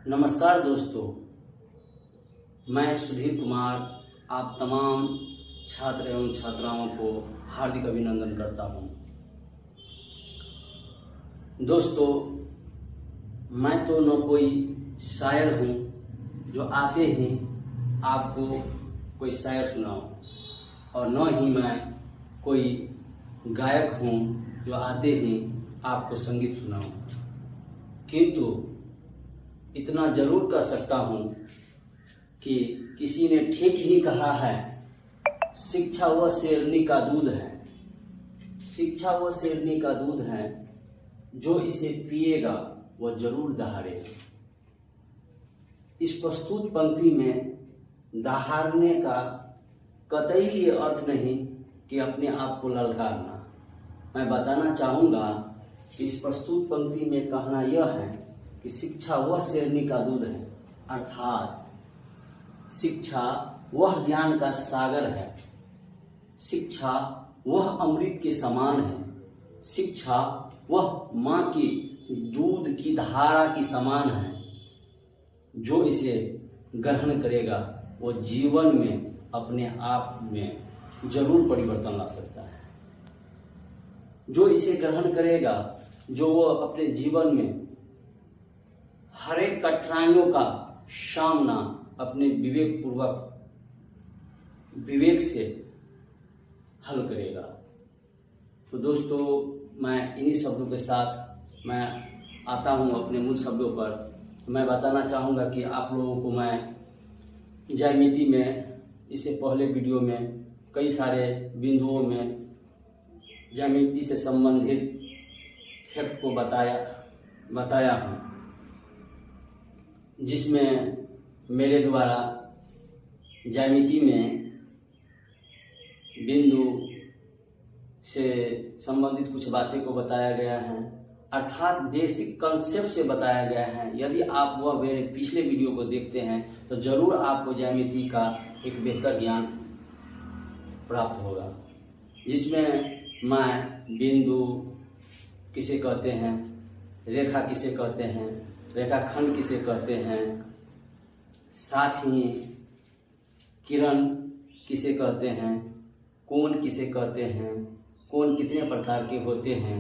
नमस्कार दोस्तों, मैं सुधीर कुमार आप तमाम छात्र एवं छात्राओं को हार्दिक अभिनंदन करता हूं। दोस्तों, मैं तो न कोई शायर हूं जो आते ही आपको कोई शायर सुनाऊं, और न ही मैं कोई गायक हूं जो आते ही आपको संगीत सुनाऊं, किंतु इतना जरूर कह सकता हूं कि किसी ने ठीक ही कहा है, शिक्षा वह शेरनी का दूध है, शिक्षा वह शेरनी का दूध है, जो इसे पिएगा वह जरूर दहाड़ेगा। इस प्रस्तुत पंक्ति में दहाड़ने का कतई ये अर्थ नहीं कि अपने आप को ललकारना। मैं बताना चाहूँगा कि इस प्रस्तुत पंक्ति में कहना यह है कि शिक्षा वह शेरनी का दूध है, अर्थात शिक्षा वह ज्ञान का सागर है, शिक्षा वह अमृत के समान है, शिक्षा वह माँ की दूध की धारा की समान है। जो इसे ग्रहण करेगा वो जीवन में अपने आप में जरूर परिवर्तन ला सकता है। जो इसे ग्रहण करेगा, जो वो अपने जीवन में हर एक कठिनाइयों का सामना अपने विवेक से हल करेगा। तो दोस्तों, मैं इन्हीं शब्दों के साथ मैं आता हूं अपने मूल शब्दों पर। मैं बताना चाहूँगा कि आप लोगों को मैं ज्यामिति में इससे पहले वीडियो में कई सारे बिंदुओं में ज्यामिति से संबंधित फैक्ट को बताया हूँ, जिसमें मेरे द्वारा ज्यामिति में बिंदु से संबंधित कुछ बातें को बताया गया है, अर्थात बेसिक कंसेप्ट से बताया गया है। यदि आप वह मेरे पिछले वीडियो को देखते हैं तो जरूर आपको ज्यामिति का एक बेहतर ज्ञान प्राप्त होगा, जिसमें मैं बिंदु किसे कहते हैं, रेखा किसे कहते हैं, रेखाखंड किसे कहते हैं, साथ ही किरण किसे कहते हैं, कोण किसे कहते हैं, कोण कितने प्रकार के होते हैं,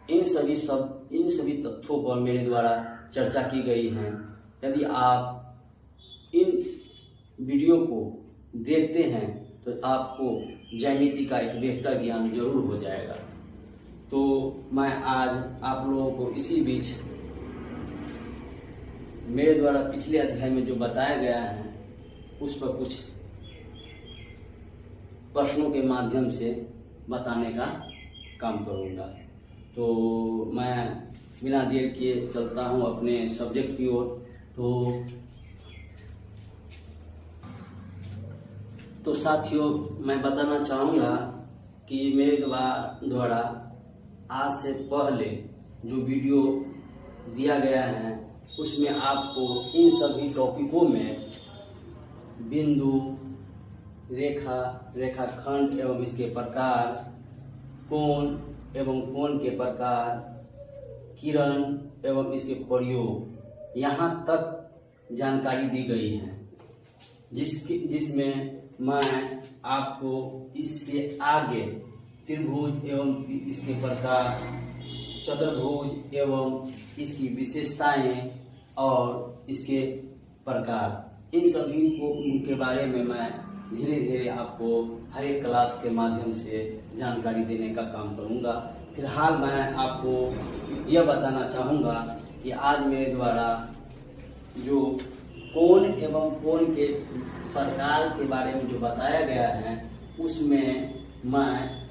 इन सभी तथ्यों पर मेरे द्वारा चर्चा की गई है। यदि आप इन वीडियो को देखते हैं तो आपको ज्यामिति का एक बेहतर ज्ञान जरूर हो जाएगा। तो मैं आज आप लोगों को इसी बीच मेरे द्वारा पिछले अध्याय में जो बताया गया है उस पर कुछ प्रश्नों के माध्यम से बताने का काम करूँगा। तो मैं बिना देर किए चलता हूँ अपने सब्जेक्ट की ओर। तो साथियों, मैं बताना चाहूँगा कि मेरे द्वारा आज से पहले जो वीडियो दिया गया है उसमें आपको इन सभी टॉपिकों में बिंदु, रेखा, रेखाखंड एवं इसके प्रकार, कोण एवं कोण के प्रकार, किरण एवं इसके प्रयोग, यहाँ तक जानकारी दी गई है, जिसमें मैं आपको इससे आगे त्रिभुज एवं इसके प्रकार, चतुर्भुज एवं इसकी विशेषताएं और इसके प्रकार, इन सभी के बारे में मैं धीरे धीरे आपको हर एक क्लास के माध्यम से जानकारी देने का काम करूंगा। फिलहाल मैं आपको यह बताना चाहूँगा कि आज मेरे द्वारा जो कोण एवं कोण के प्रकार के बारे में जो बताया गया है उसमें मैं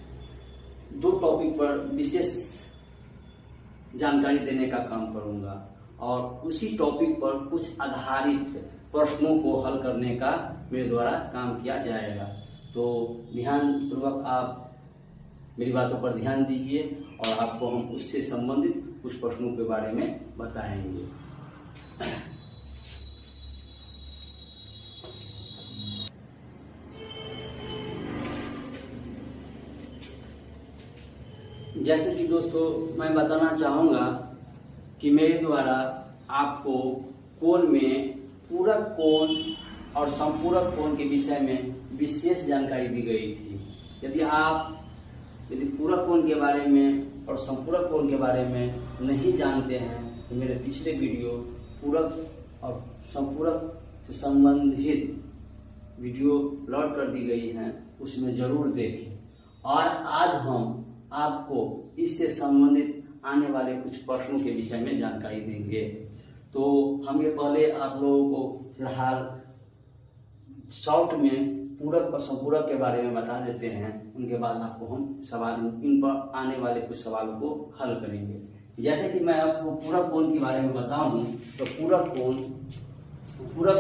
दो टॉपिक पर विशेष जानकारी देने का काम करूंगा और उसी टॉपिक पर कुछ आधारित प्रश्नों को हल करने का मेरे द्वारा काम किया जाएगा। तो ध्यानपूर्वक आप मेरी बातों पर ध्यान दीजिए और आपको हम उससे संबंधित कुछ प्रश्नों के बारे में बताएंगे। जैसे कि दोस्तों मैं बताना चाहूँगा कि मेरे द्वारा आपको कोण में पूरक कोण और संपूरक कोण के विषय में विशेष जानकारी दी गई थी। यदि पूरक कोण के बारे में और संपूरक कोण के बारे में नहीं जानते हैं तो मेरे पिछले वीडियो पूरक और संपूरक से संबंधित वीडियो लोड कर दी गई हैं, उसमें जरूर देखें। और आज हम आपको इससे संबंधित आने वाले कुछ प्रश्नों के विषय में जानकारी देंगे। तो हम ये पहले आप लोगों को फिलहाल शॉर्ट में पूरक और संपूरक के बारे में बता देते हैं, उनके बाद आपको हम सवाल इन पर आने वाले कुछ सवालों को हल करेंगे। जैसे कि मैं आपको पूरक कोण के बारे में बताऊं तो पूरक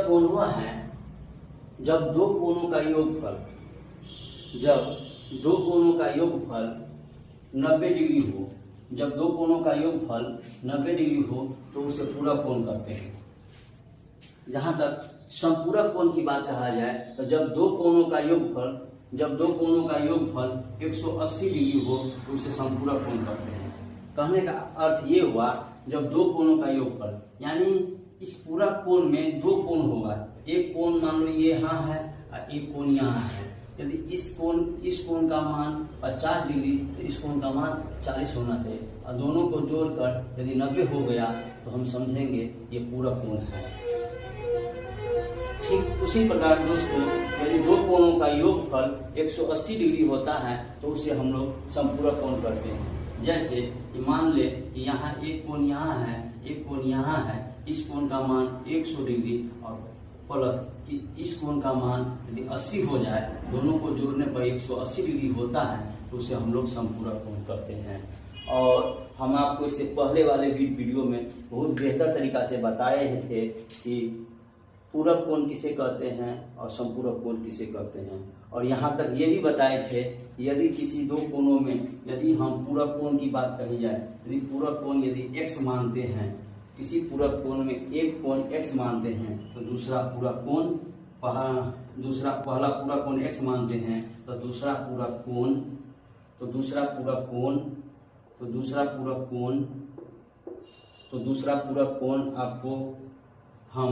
कोण वह है जब दो कोणों का योगफल 90 डिग्री हो। जब दो कोणों का योगफल 90 डिग्री हो तो उसे पूरक कोण कहते हैं। जहां तक संपूरक कोण की बात कहा जाए तो जब दो कोणों का योगफल 180 डिग्री हो तो उसे संपूरक कोण कहते हैं। कहने का अर्थ ये हुआ जब दो कोणों का योगफल, यानी इस पूरक कोण में दो कोण होगा, एक कोण मान लो ये यहाँ है और एक कोण यहाँ है। यदि इस कोण का मान 50 डिग्री तो इस कोण का मान 40 होना चाहिए, और दोनों को जोड़कर यदि 90 हो गया तो हम समझेंगे ये पूरक कोण है। ठीक उसी प्रकार दोस्तों, यदि दो कोणों का योगफल 180 डिग्री होता है तो उसे हम लोग संपूरक कोण कहते हैं। जैसे मान ले कि यहाँ एक कोण यहाँ है, एक कोण यहाँ है, इस कोण का मान 100 डिग्री और प्लस इस कोण का मान यदि 80 हो जाए, दोनों को जोड़ने पर 180 डिग्री होता है तो उसे हम लोग संपूरक कोण कहते हैं। और हम आपको इससे पहले वाले वीडियो में बहुत बेहतर तरीका से बताए थे कि पूरक कोण किसे कहते हैं और संपूरक कोण किसे कहते हैं। और यहाँ तक ये भी बताए थे यदि किसी दो कोणों में यदि हम पूरक कोण की बात कही जाए, यदि पूरक कोण यदि x मानते हैं, किसी पूरक कोण में एक कोण x मानते हैं तो दूसरा पूरक कोण पहला पूरक कोण x मानते हैं तो दूसरा पूरक कोण आपको हम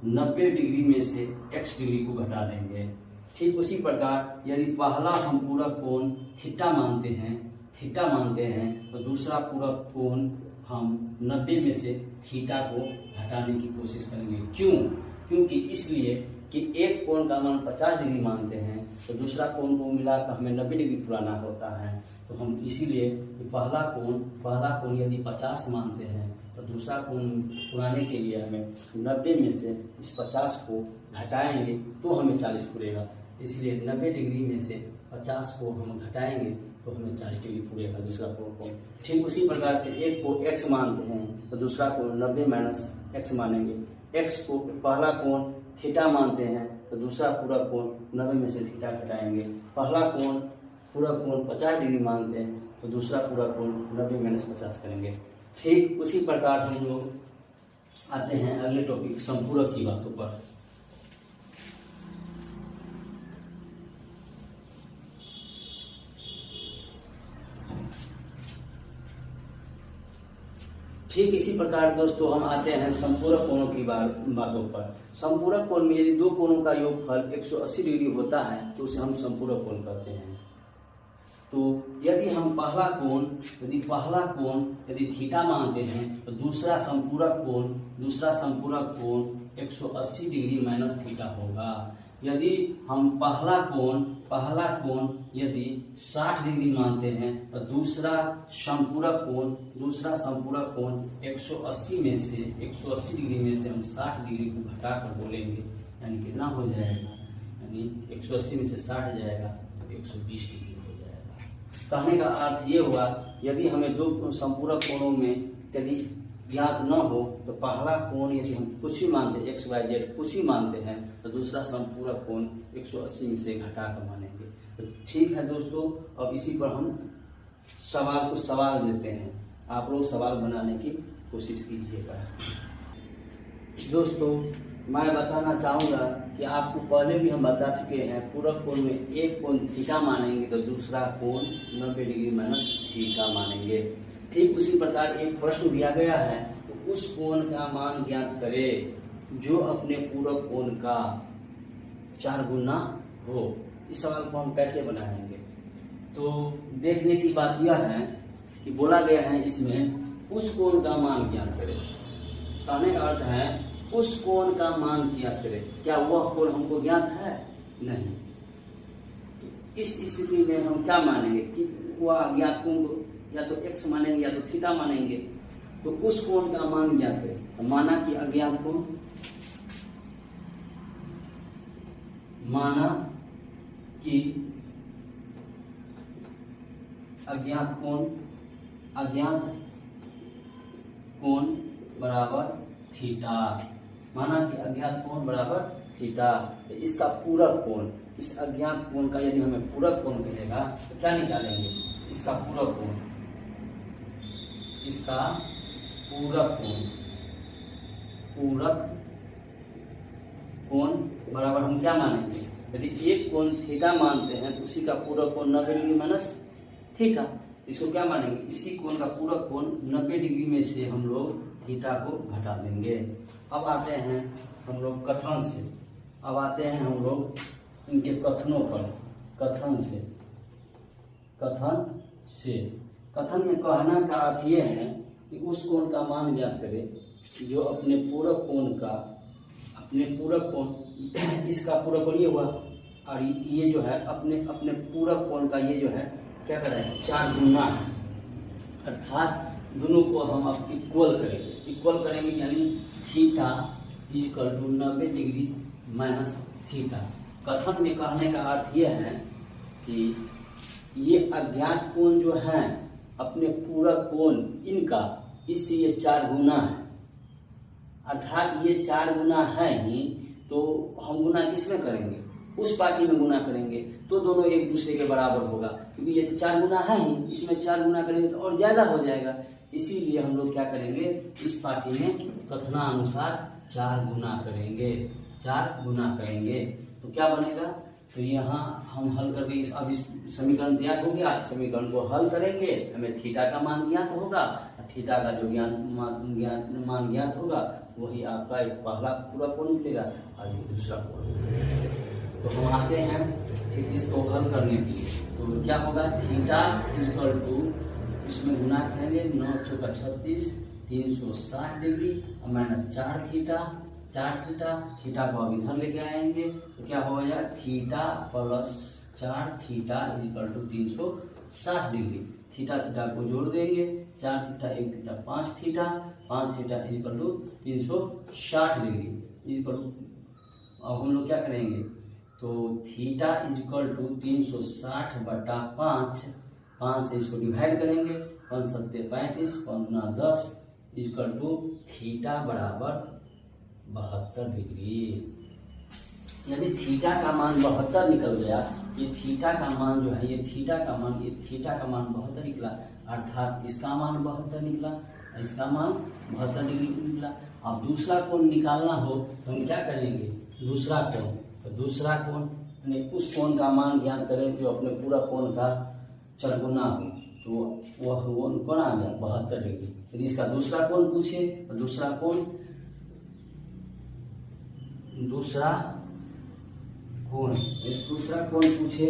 90 डिग्री में से x डिग्री को घटा देंगे। ठीक उसी प्रकार यदि पहला हम पूरक कोण थीटा मानते हैं तो दूसरा पूरक कोण हम 90 में से थीटा को घटाने की कोशिश करेंगे। क्योंकि इसलिए कि एक कोण का मान 50 डिग्री मानते हैं तो दूसरा कोण को मिलाकर हमें 90 डिग्री पुराना होता है, तो हम इसीलिए पहला कोण यदि 50 मानते हैं तो दूसरा कोण पुराने के लिए हमें 90 में से इस 50 को घटाएंगे तो हमें 40 पूरेगा। इसलिए 90 डिग्री में से 50 को हम घटाएंगे तो हमें 40 डिग्री पूरेगा दूसरा कोण। ठीक उसी प्रकार से एक को x मानते हैं तो दूसरा कोण 90 माइनस x मानेंगे। x को पहला कोण थीटा मानते हैं तो दूसरा पूरा कोण 90 में से थीटा घटाएंगे। पहला पूरा कोण 50 डिग्री मानते हैं तो दूसरा पूरा कोण 90 माइनस 50 करेंगे। ठीक उसी प्रकार हम लोग आते हैं अगले टॉपिक संपूरक की बातों पर। ठीक इसी प्रकार दोस्तों हम आते हैं संपूरक कोणों की बातों पर। संपूरक कोण में यदि दो कोणों का योगफल 180 डिग्री होता है तो उसे हम संपूरक कोण कहते हैं। तो यदि हम पहला कोण यदि थीटा मानते हैं तो दूसरा संपूरक कोण 180 डिग्री माइनस थीटा होगा। यदि हम पहला कोण यदि 60 डिग्री मानते हैं तो दूसरा संपूरक कोण 180 डिग्री में से हम 60 डिग्री को घटाकर बोलेंगे, यानी कितना हो जाएगा, यानी 180 में से 60 जाएगा तो 120 डिग्री हो जाएगा। कहने का अर्थ ये हुआ यदि हमें दो संपूरक कोणों में यदि ज्ञात न हो तो पहला कोण यदि हम कुछ भी मानते हैं x y z कुछ भी मानते हैं तो दूसरा संपूरक कोण 180 में से घटा कर मानेंगे। तो ठीक है दोस्तों, अब इसी पर हम कुछ सवाल देते हैं, आप लोग सवाल बनाने की कोशिश कीजिएगा। दोस्तों मैं बताना चाहूँगा कि आपको पहले भी हम बता चुके हैं पूरक कोण में एक कोण थीटा मानेंगे तो दूसरा कोण 90 डिग्री माइनस थीटा मानेंगे। ठीक उसी प्रकार एक प्रश्न दिया गया है तो उस कोण का मान ज्ञात करें। जो अपने पूरक कोण का 4 गुना हो। इस सवाल को हम कैसे बनाएंगे? तो देखने की बात यह है कि बोला गया है इसमें उस कोण का मान ज्ञात करें। कहने का अर्थ है उस कोण का मान ज्ञात करें। क्या वह कोण हमको ज्ञात है? नहीं। तो इस स्थिति में हम क्या मानेंगे कि वह अज्ञात कोण को या तो x मानेंगे या तो थीटा मानेंगे। तो उस कोण का मान ज्ञात करें। तो माना कि अज्ञात कोण, माना कि अज्ञात कोण बराबर थीटा। माना कि अज्ञात कोण बराबर थीटा। तो इसका पूरक कोण, इस अज्ञात कोण का यदि हमें पूरक कोण कहेगा तो क्या निकालेंगे? इसका पूरक कोण, इसका पूरक कोण बराबर हम क्या मानेंगे? यदि एक कोण थीटा मानते हैं तो उसी का पूरक कोण 90 डिग्री माइनस थीटा। इसको क्या मानेंगे? इसी कोण का पूरक कोण 90 डिग्री में से हम लोग थीटा को घटा देंगे। अब आते हैं हम लोग कथन से। अब आते हैं हम लोग इनके कथनों पर। कथन में कहना का अर्थ ये है कि उस कोण का मान ज्ञात करें जो अपने पूरक कोण, इसका पूरक कोण ये हुआ और ये जो है अपने पूरक कोण का ये जो है क्या करें? 4 गुना है। अर्थात दोनों को हम अब इक्वल करेंगे यानी theta equal to 90 degree minus theta. कथन में कहने का अर्थ ये है कि ये अज्ञात कोण जो है अपने पूरक कोण इनका इससे ये 4 गुना है। अर्थात ये 4 गुना है ही, तो हम गुना किसमें करेंगे? उस पार्टी में गुना करेंगे तो दोनों एक दूसरे के बराबर होगा, क्योंकि ये तो 4 गुना है ही, इसमें 4 गुना करेंगे तो और ज्यादा हो जाएगा। इसीलिए हम लोग क्या करेंगे? इस पार्टी में कथनानुसार 4 गुना करेंगे। तो क्या बनेगा? तो यहाँ हम हल करके अब इस समीकरण तैयार हो गया। समीकरण को हल करेंगे, हमें थीटा का मान ज्ञात होगा। थीटा का जो मान ज्ञात होगा वही आपका एक पहला पूरा कोण निकलेगा और ये दूसरा कोण। तो हम आते हैं फिर इसको हल करने के लिए। तो क्या होगा? थीटा इक्वल टू, इसमें गुना करेंगे 9 चौका 36, 360 डिग्री और माइनस 4 थीटा को अब इधर लेके आएंगे तो क्या हो जाएगा? Theta plus 4 theta equal to 360 degree. Theta को जोड़ देंगे, 4 theta 1 theta 5 theta equal to 360 degree equal to. अब हम लोग क्या करेंगे? तो थीटा इक्वल टू 360 बटा 5 से इसको डिवाइड करेंगे। 5 सत्ते 35, 5 गुना 10 इक्वल टू थीटा बराबर 72 डिग्री। यदि थीटा का मान 72 निकल गया, ये थीटा का मान जो है ये थीटा का मान 72 निकला, अर्थात इसका मान 72 निकला, इसका मान 72 डिग्री निकला। अब दूसरा कोण निकालना हो तो हम क्या करेंगे? दूसरा कोण यानी उस कोण का मान ज्ञात करें जो अपने पूरा कोण का 4 गुना हो, तो वह कोण आ गया 72 डिग्री। यदि इसका दूसरा कोण पूछे तो दूसरा कोण पूछे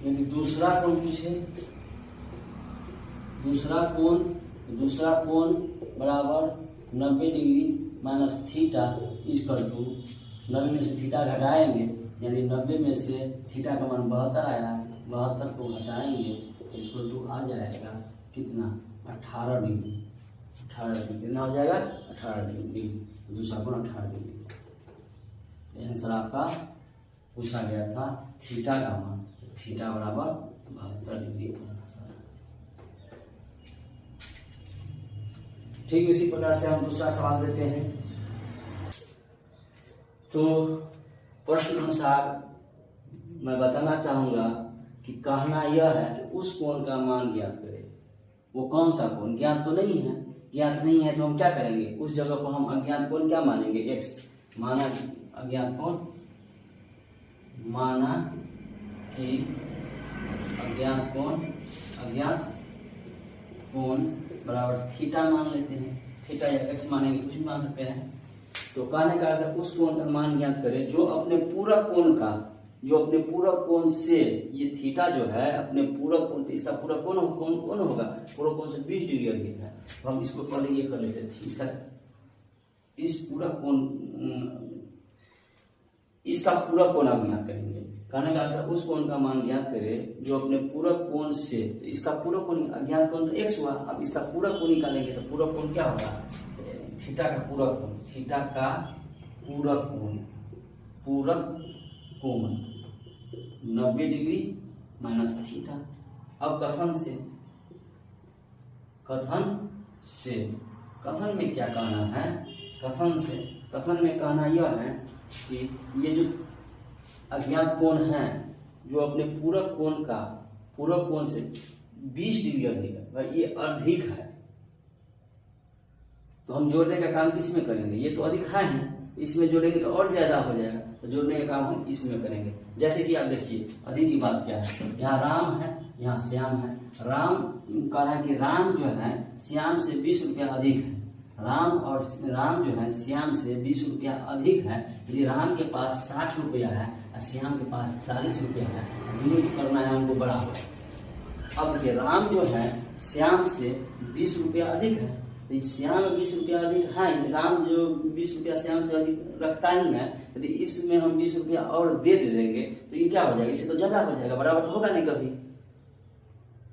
यदि दूसरा कोण बराबर 90 degree minus theta equal to 90 में से थीटा घटाएंगे यानी 90 में से थीटा का मान 72 आया है, 72 को घटाएंगे इक्वल टू आ जाएगा कितना? 18 डिग्री। कितना हो जाएगा? 18 डिग्री। दूसरा कोण 18 डिग्री। आंसर आपका पूछा गया था थीटा का मान, थीटा बराबर 72 डिग्री। ठीक इसी प्रकार से हम दूसरा सवाल देते हैं। तो प्रश्न अनुसार मैं बताना चाहूंगा कि कहना यह है कि उस कोण का मान ज्ञात करें। वो कौन सा कोण, ज्ञात तो नहीं है। ज्ञात नहीं है तो हम क्या करेंगे, उस जगह पर हम अज्ञात कोण क्या मानेंगे, x। माना कि अज्ञात कोण, माना कि अज्ञात कोण बराबर थीटा मान लेते हैं। थीटा या x मानेंगे, कुछ भी मान सकते हैं। तो कहने का अर्थ उस कोण का मान ज्ञात करें जो अपने पूरा कोण से, ये थीटा जो है अपने पूरा कोण, इसका पूरा कोण होगा, पूरा कोण से 20 डिग्री अधिक है। तो हम इसको पहले ये कर लेते थे, इसका पूरा कोण आप ज्ञात करेंगे। कहने का अर्थ उस कोण का मान ज्ञात करें जो अपने पूरा कोण से, तो इसका पूरा कोण अज्ञात कोण तो x हुआ। अब इसका पूरा कोण निकालेंगे तो पूरा कोण क्या होगा, थीटा का पूरा कोण, थीटा का पूरक कोण 90 डिग्री माइनस थीटा। अब कथन में क्या कहना है, कथन में कहना यह है कि ये जो अज्ञात कोण है जो अपने पूरक कोण से 20 डिग्री अधिक है, भाई ये अधिक है, तो हम जोड़ने का काम किस में करेंगे, ये तो अधिक है ही, इसमें जोड़ेंगे तो और ज्यादा हो जाएगा, तो जोड़ने का काम हम इसमें करेंगे। जैसे कि आप देखिए अधिक की बात क्या है, यहाँ राम है, यहाँ श्याम है। राम कह रहा है कि राम जो है श्याम से 20 रुपया अधिक है। राम जो है श्याम से 20 रुपया अधिक है। यदि राम के पास 60 रुपया है और श्याम के पास 40 रुपया है, दोनों को करना है हमको बराबर। अब ये राम जो है श्याम से 20 रुपया अधिक है, तो श्याम 20 रुपया अधिक है, राम जो 20 रुपया श्याम से अधिक रखता ही है, यदि इसमें हम 20 रुपया और दे देंगे तो ये क्या हो जाएगा, इससे तो ज्यादा हो जाएगा, बराबर तो होगा नहीं कभी।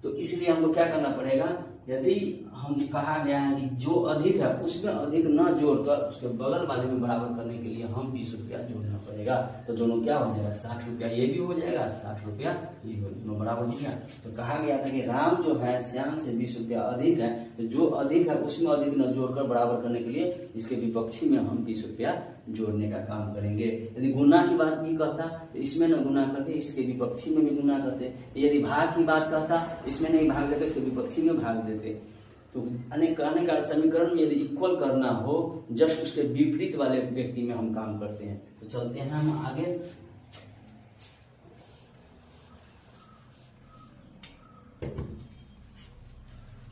तो इसलिए हमको क्या करना पड़ेगा, यदि हम कहा गया है कि जो अधिक है उसमें अधिक न जोड़कर उसके बगल वाले में बराबर करने के लिए हम 20 रुपया जोड़ना पड़ेगा। तो दोनों क्या हो जाएगा, 60 रुपया ये भी हो जाएगा, 60 रुपया ये हो, दोनों बराबर हो गया। तो कहा गया था कि राम जो है श्याम से 20 रुपया अधिक है, तो जो अधिक है उसमें अधिक न जोड़कर बराबर करने के लिए इसके विपक्षी में हम 20 रुपया जोड़ने का काम करेंगे। यदि गुना की बात भी कहता तो इसमें न गुना करके इसके विपक्षी में भी गुना करते। यदि भाग की बात कहता इसमें नहीं भाग देकर इसके विपक्षी में भाग देते। तो अनेक कहने का समीकरण में यदि इक्वल करना हो, जस्ट उसके विपरीत वाले व्यक्ति में हम काम करते हैं। तो चलते हैं हम आगे।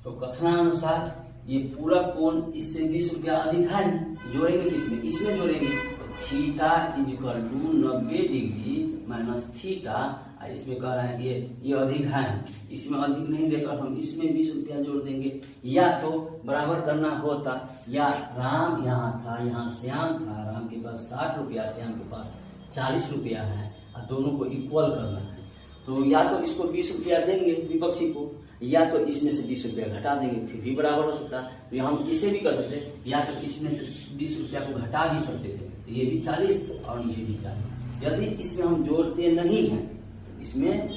तो कथनानुसार ये पूरा कोण इससे 20 रुपया अधिक है, जोड़ेंगे किसमें, इसमें जोड़ेंगे। तो theta is equal to 90 degree minus theta. इसमें कह रहा है कि ये अधिक है, इसमें अधिक नहीं देकर हम इसमें 20 रुपया जोड़ देंगे। या तो बराबर करना होता, या राम यहाँ था, यहाँ श्याम था, राम के पास 60 रुपया, श्याम के पास 40 रुपया है, और दोनों को इक्वल करना है। तो या तो इसको 20 रुपया देंगे विपक्षी को, या तो इसमें से 20 रुपया घटा देंगे, फिर भी बराबर हो सकता है। तो हम इसे भी कर सकते, या तो इसमें से 20 रुपया को घटा भी सकते थे, तो ये भी 40 और ये भी 40। यदि इसमें हम जोड़ते नहीं हैं, इसमें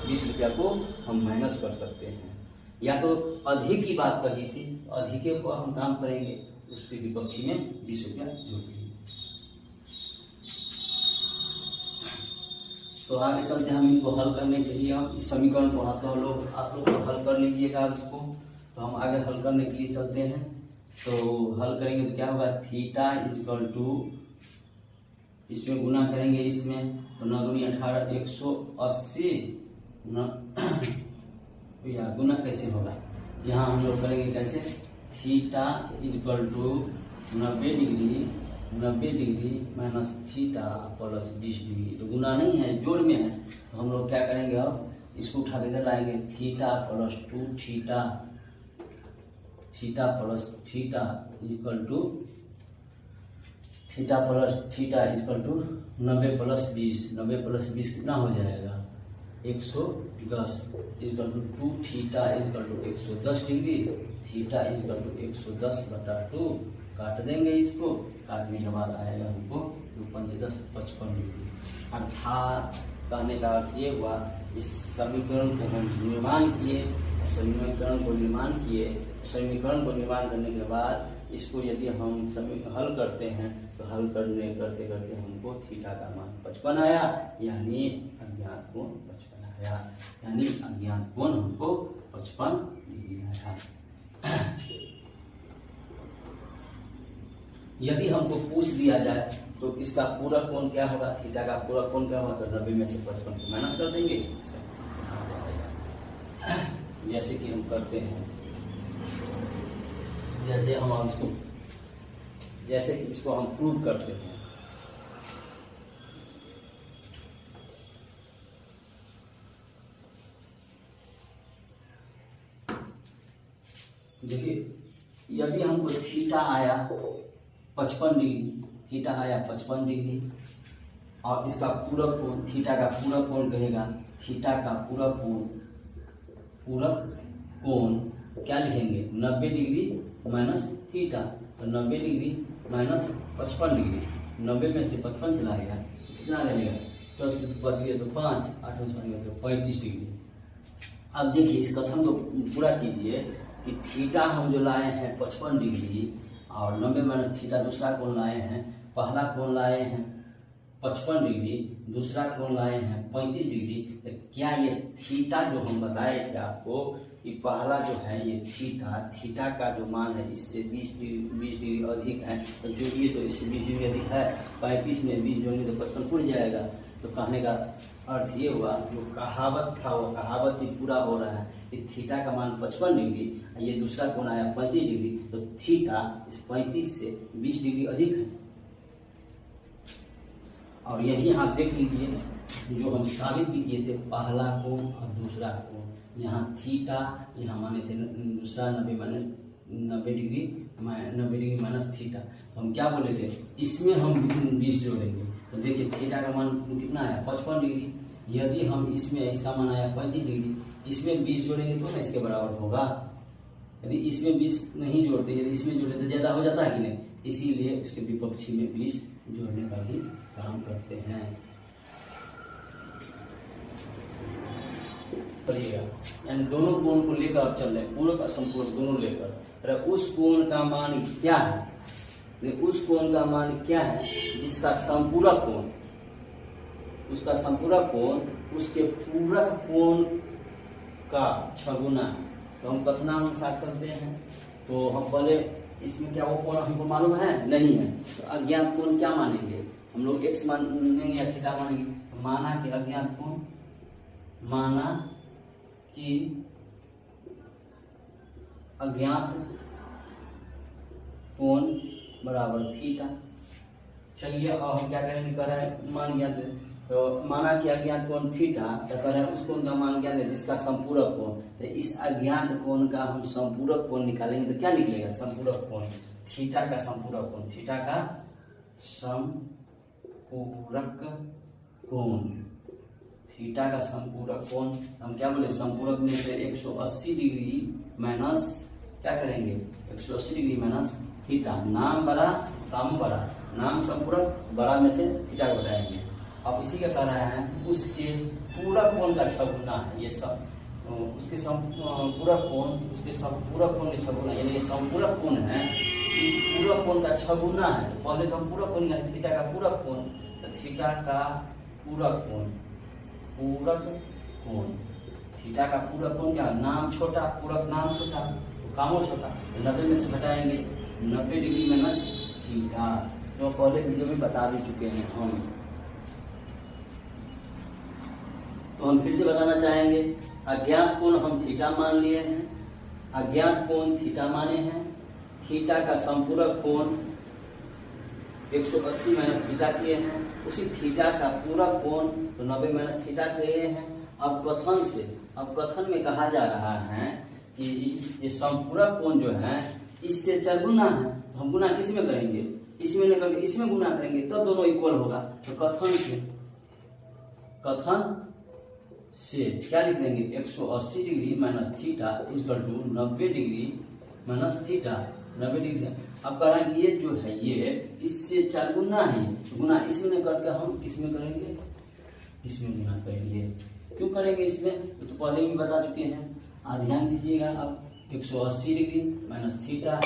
20 रुपया को हम माइनस कर सकते हैं। या तो अधिक की बात कही थी, अधिक को हम काम करेंगे, उसके विपक्षी में 20 रुपया जोड़ देंगे। तो आगे चलते हम इनको हल करने के लिए, हम इस समीकरण को आप लोग हल कर लीजिएगा इसको। तो हम आगे हल करने के लिए चलते हैं। तो हल करेंगे तो क्या होगा, थीटा इज इक्वल टू, इसमें गुना करेंगे, इसमें तो 9 दूनी 18, 180 या गुना कैसे होगा, यहाँ हम लोग करेंगे कैसे, theta is equal to 90 degree minus theta plus 20 degree. तो गुना नहीं है, जोड़ में है। तो हम लोग क्या करेंगे, अब इसको उठा के इधर लाएंगे, theta plus 2 theta plus theta is equal to, theta plus theta is equal to 90 plus 20, 90 plus 20 कितना हो जाएगा, 110 is equal to 2 theta is equal to 110 degree, theta is equal to 110/2। काट देंगे इसको, काटने के बाद आएगा हमको 2 5 10 55 डिग्री। अर्थात कहने का अर्थ ये हुआ, इस समीकरण को हम निर्माण किए, समीकरण को निर्माण करने के बाद इसको यदि हम हल करते हैं तो हल करते करते हमको थीटा का मान 55 आया, यानी अज्ञात कोण 55 आया, यानी अज्ञात कोण हमको 55 डिग्री आया। यदि हमको पूछ दिया जाए तो इसका पूरक कोण क्या होगा, थीटा का पूरक कोण क्या होगा, तो 90 में से 55 को माइनस कर देंगे। जैसे कि हम करते हैं, जैसे इसको हम प्रूव करते हैं। देखिए, यदि हमको थीटा आया 55 डिग्री, थीटा आया 55 डिग्री, और इसका पूरक कोण, थीटा का पूरक कोण कहेगा, थीटा का पूरक कोण क्या लिखेंगे, 90 डिग्री माइनस थीटा। तो 90 डिग्री माइनस 55 डिग्री, 90 में से 55 चला गया, कितना रहेगा, 10 में से बच गया तो 5, 8 में से बच गया तो 35 डिग्री। अब देखिए इस कथन को पूरा कीजिए कि थीटा हम जो लाए हैं 55 डिग्री और 90 माइनस थीटा दूसरा कोण लाए हैं। पहला कोण लाए हैं 55 डिग्री, दूसरा कोण लाए हैं 35 डिग्री। तो क्या ये थीटा जो हम बताए थे आपको कि पहला जो है ये थीटा का जो मान है इससे 20 डिग्री अधिक है, तो जोड़िए तो इससे 20 डिग्री अधिक है, 35 में 20 जोड़ेंगे तो 55 पूरा जाएगा। तो कहने का अर्थ ये हुआ जो कहावत था वो कहावत भी पूरा हो रहा है कि थीटा का मान 55 डिग्री, ये दूसरा कोण आया 35 डिग्री, तो थीटा इस 35 से 20 डिग्री अधिक है। और यही आप देख लीजिए जो हम साबित भी किए थे, पहला कोण और दूसरा कोण, यहाँ थीटा यहाँ माने थे दूसरा 90 डिग्री माइनस थीटा। तो हम क्या बोले थे, इसमें हम 20 जोड़ेंगे तो देखिए थीटा का मान कितना आया 55 डिग्री। यदि हम इसमें इसका मान आया 35 डिग्री, इसमें 20 जोड़ेंगे तो ना इसके बराबर होगा। यदि इसमें 20 नहीं जोड़ते, यदि इसमें जोड़े तो ज़्यादा हो जाता है कि नहीं, इसीलिए इसके विपक्षी में 20 जोड़ने का भी काम करते हैं। करिएगा, यानी दोनों कोण को लेकर आप चल रहे हैं, पूरक और संपूरक दोनों लेकर। उस कोण का मान क्या है, उस कोण का मान क्या है जिसका संपूरक कोण, उसका संपूरक कोण उसके पूरक कोण का 6 गुना है। तो हम कथनानुसार चलते हैं, तो हम पहले इसमें क्या वो कोण हमको मालूम है नहीं है, तो अज्ञात कोण क्या मानेंगे हम लोग, x मानेंगे या थीटा मानेंगे। माना कि अज्ञात कोण, माना कि अज्ञात कोण बराबर थीटा। चलिए अब हम क्या करेंगे, कर रहे हैं मान ज्ञात है, तो माना कि अज्ञात कोण थीटा, तो कर रहे हैं उस कोण का मान ज्ञात है जिसका संपूरक कोण। तो इस अज्ञात कोण का हम संपूरक कोण निकालेंगे तो क्या निकलेगा, संपूरक कोण, थीटा का संपूरक कोण, थीटा का संपूरक कोण, थीटा का संपूरक कोण हम क्या बोले, संपूरक में से 180 डिग्री माइनस क्या करेंगे, 180 डिग्री माइनस थीटा। नाम बड़ा काम बड़ा, नाम संपूरक, बड़ा में से थीटा को घटाएंगे। अब इसी का कह रहा है उसके पूरक कोण का 6 गुना है ये सब, उसके पूरक कोण, उसके संपूरक कोण का 6 गुना, यानी ये संपूरक कोण है, इस पूरक कोण का 6 गुना है। पहले तो हम पूरक कोण यानी थीटा का पूरक कोण, तो थीटा का पूरक कोण, थीटा का पूरक कोण क्या, नाम छोटा, पूरक नाम छोटा, तो कामो छोटा, तो 90 में से घटाएंगे 90 डिग्री माइनस थीटा, जो पहले वीडियो में बता भी चुके हैं हम। तो हम फिर से बताना चाहेंगे, अज्ञात कोण हम थीटा मान लिए हैं, अज्ञात कोण थीटा माने हैं, थीटा का संपूरक कोण 180 माइनस थीटा किए हैं, उसी थीटा का पूरक कोण तो 90 माइनस थीटा किए हैं। अब कथन में कहा जा रहा है कि ये संपूरक कोण जो है इससे 4 गुना है, तो हम गुना किस में करेंगे, इसमें नहीं करके इसमें गुना करेंगे तब दोनों इक्वल होगा। तो कथन से क्या लिख देंगे, 180 degree minus theta equal to 90 degree minus theta, 90 degree. अब कह रहा है कि ये जो है ये इससे 4 गुना है, गुना इसमें करके हम किसमें करेंगे, इसमें गुना करेंगे। क्यों करेंगे इसमें, तो पहले भी बता चुके हैं, ध्यान दीजिएगा। अब 180 डिग्री माइनस थीटा,